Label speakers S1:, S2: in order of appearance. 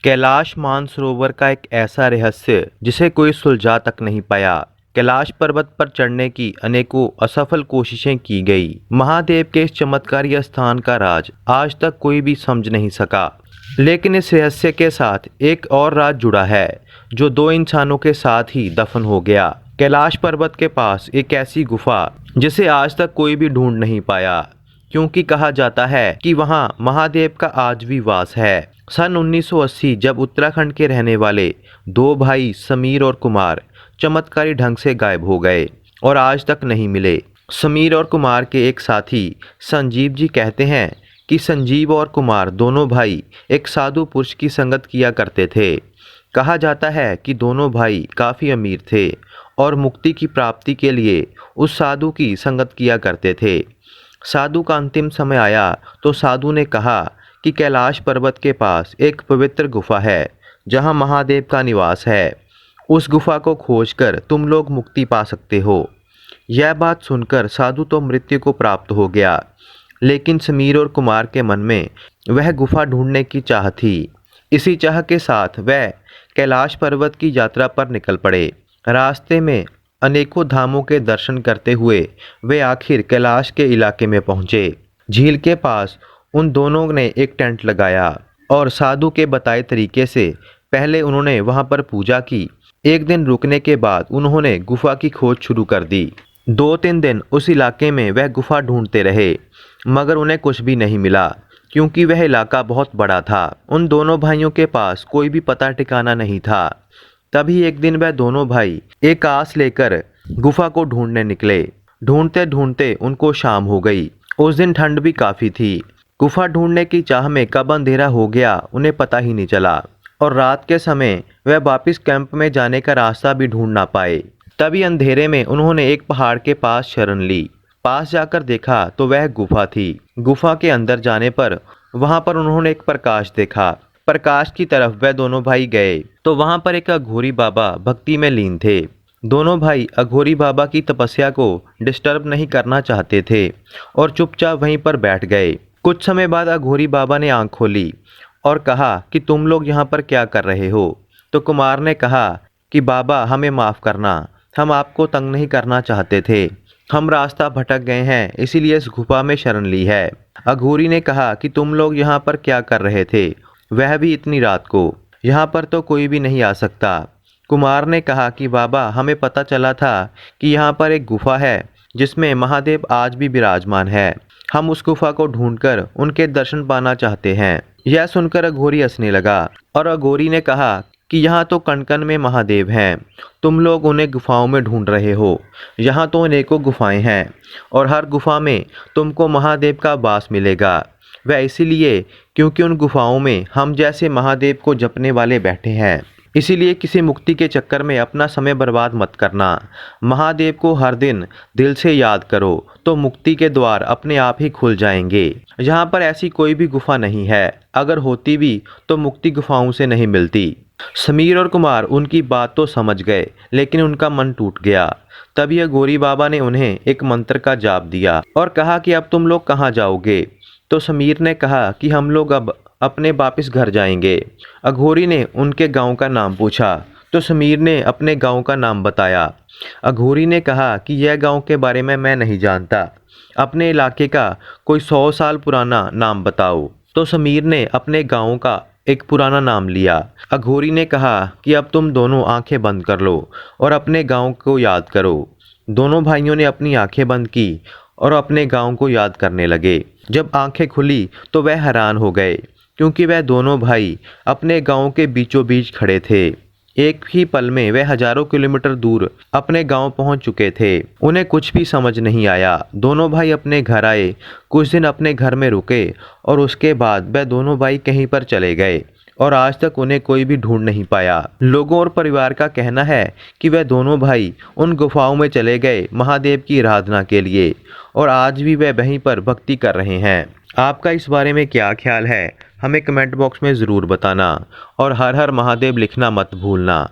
S1: कैलाश मानसरोवर का एक ऐसा रहस्य जिसे कोई सुलझा तक नहीं पाया। कैलाश पर्वत पर चढ़ने की अनेकों असफल कोशिशें की गई। महादेव के इस चमत्कारी स्थान का राज आज तक कोई भी समझ नहीं सका। लेकिन इस रहस्य के साथ एक और राज जुड़ा है जो दो इंसानों के साथ ही दफन हो गया। कैलाश पर्वत के पास एक ऐसी गुफा जिसे आज तक कोई भी ढूंढ नहीं पाया, क्योंकि कहा जाता है कि वहां महादेव का आज भी वास है। सन 1980 जब उत्तराखंड के रहने वाले दो भाई समीर और कुमार चमत्कारी ढंग से गायब हो गए और आज तक नहीं मिले। समीर और कुमार के एक साथी संजीव जी कहते हैं कि संजीव और कुमार दोनों भाई एक साधु पुरुष की संगत किया करते थे। कहा जाता है कि दोनों भाई काफ़ी अमीर थे और मुक्ति की प्राप्ति के लिए उस साधु की संगत किया करते थे। साधु का अंतिम समय आया तो साधु ने कहा कि कैलाश पर्वत के पास एक पवित्र गुफा है जहां महादेव का निवास है। उस गुफा को खोजकर तुम लोग मुक्ति पा सकते हो। यह बात सुनकर साधु तो मृत्यु को प्राप्त हो गया, लेकिन समीर और कुमार के मन में वह गुफा ढूंढने की चाह थी। इसी चाह के साथ वह कैलाश पर्वत की यात्रा पर निकल पड़े। रास्ते में अनेकों धामों के दर्शन करते हुए वे आखिर कैलाश के इलाके में पहुँचे। झील के पास उन दोनों ने एक टेंट लगाया और साधु के बताए तरीके से पहले उन्होंने वहां पर पूजा की। एक दिन रुकने के बाद उन्होंने गुफा की खोज शुरू कर दी। 2-3 दिन उस इलाके में वह गुफा ढूंढते रहे, मगर उन्हें कुछ भी नहीं मिला, क्योंकि वह इलाका बहुत बड़ा था। उन दोनों भाइयों के पास कोई भी पता ठिकाना नहीं था। तभी एक दिन वह दोनों भाई एक आस लेकर गुफा को ढूंढने निकले। ढूंढते ढूंढते उनको शाम हो गई। उस दिन ठंड भी काफ़ी थी। गुफा ढूंढने की चाह में कब अंधेरा हो गया उन्हें पता ही नहीं चला, और रात के समय वह वापस कैंप में जाने का रास्ता भी ढूंढ ना पाए। तभी अंधेरे में उन्होंने एक पहाड़ के पास शरण ली। पास जाकर देखा तो वह गुफा थी। गुफा के अंदर जाने पर वहां पर उन्होंने एक प्रकाश देखा। प्रकाश की तरफ वह दोनों भाई गए तो वहां पर एक अघोरी बाबा भक्ति में लीन थे। दोनों भाई अघोरी बाबा की तपस्या को डिस्टर्ब नहीं करना चाहते थे और चुपचाप वहीं पर बैठ गए। कुछ समय बाद अघोरी बाबा ने आंख खोली और कहा कि तुम लोग यहाँ पर क्या कर रहे हो। तो कुमार ने कहा कि बाबा हमें माफ़ करना, हम आपको तंग नहीं करना चाहते थे, हम रास्ता भटक गए हैं इसीलिए इस गुफा में शरण ली है। अघोरी ने कहा कि तुम लोग यहाँ पर क्या कर रहे थे, वह भी इतनी रात को, यहाँ पर तो कोई भी नहीं आ सकता। कुमार ने कहा कि बाबा हमें पता चला था कि यहाँ पर एक गुफा है जिसमें महादेव आज भी विराजमान है, हम उस गुफा को ढूंढकर उनके दर्शन पाना चाहते हैं। यह सुनकर अघोरी हंसने लगा और अघोरी ने कहा कि यहाँ तो कण कण में महादेव हैं, तुम लोग उन्हें गुफाओं में ढूंढ रहे हो। यहाँ तो अनेकों गुफाएं हैं और हर गुफा में तुमको महादेव का वास मिलेगा। वह इसीलिए क्योंकि उन गुफाओं में हम जैसे महादेव को जपने वाले बैठे हैं। इसीलिए किसी मुक्ति के चक्कर में अपना समय बर्बाद मत करना। महादेव को हर दिन दिल से याद करो तो मुक्ति के द्वार अपने आप ही खुल जाएंगे। यहाँ पर ऐसी कोई भी गुफा नहीं है, अगर होती भी तो मुक्ति गुफाओं से नहीं मिलती। समीर और कुमार उनकी बात तो समझ गए, लेकिन उनका मन टूट गया। तभी अघोरी बाबा ने उन्हें एक मंत्र का जाप दिया और कहा कि अब तुम लोग कहाँ जाओगे। तो समीर ने कहा कि हम लोग अब अपने वापस घर जाएंगे। अघोरी ने उनके गांव का नाम पूछा तो समीर ने अपने गांव का नाम बताया। अघोरी ने कहा कि यह गांव के बारे में मैं नहीं जानता, अपने इलाके का कोई 100 साल पुराना नाम बताओ। तो समीर ने अपने गांव का एक पुराना नाम लिया। अघोरी ने कहा कि अब तुम दोनों आंखें बंद कर लो और अपने गांव को याद करो। दोनों भाइयों ने अपनी आंखें बंद की और अपने गांव को याद करने लगे। जब आंखें खुली तो वह हैरान हो गए, क्योंकि वह दोनों भाई अपने गांव के बीचों बीच खड़े थे। एक ही पल में वह हजारों किलोमीटर दूर अपने गांव पहुंच चुके थे। उन्हें कुछ भी समझ नहीं आया। दोनों भाई अपने घर आए, कुछ दिन अपने घर में रुके और उसके बाद वह दोनों भाई कहीं पर चले गए और आज तक उन्हें कोई भी ढूंढ नहीं पाया। लोगों और परिवार का कहना है कि वह दोनों भाई उन गुफाओं में चले गए महादेव की आराधना के लिए और आज भी वह वहीं पर भक्ति कर रहे हैं। आपका इस बारे में क्या ख्याल है, हमें कमेंट बॉक्स में ज़रूर बताना और हर हर महादेव लिखना मत भूलना।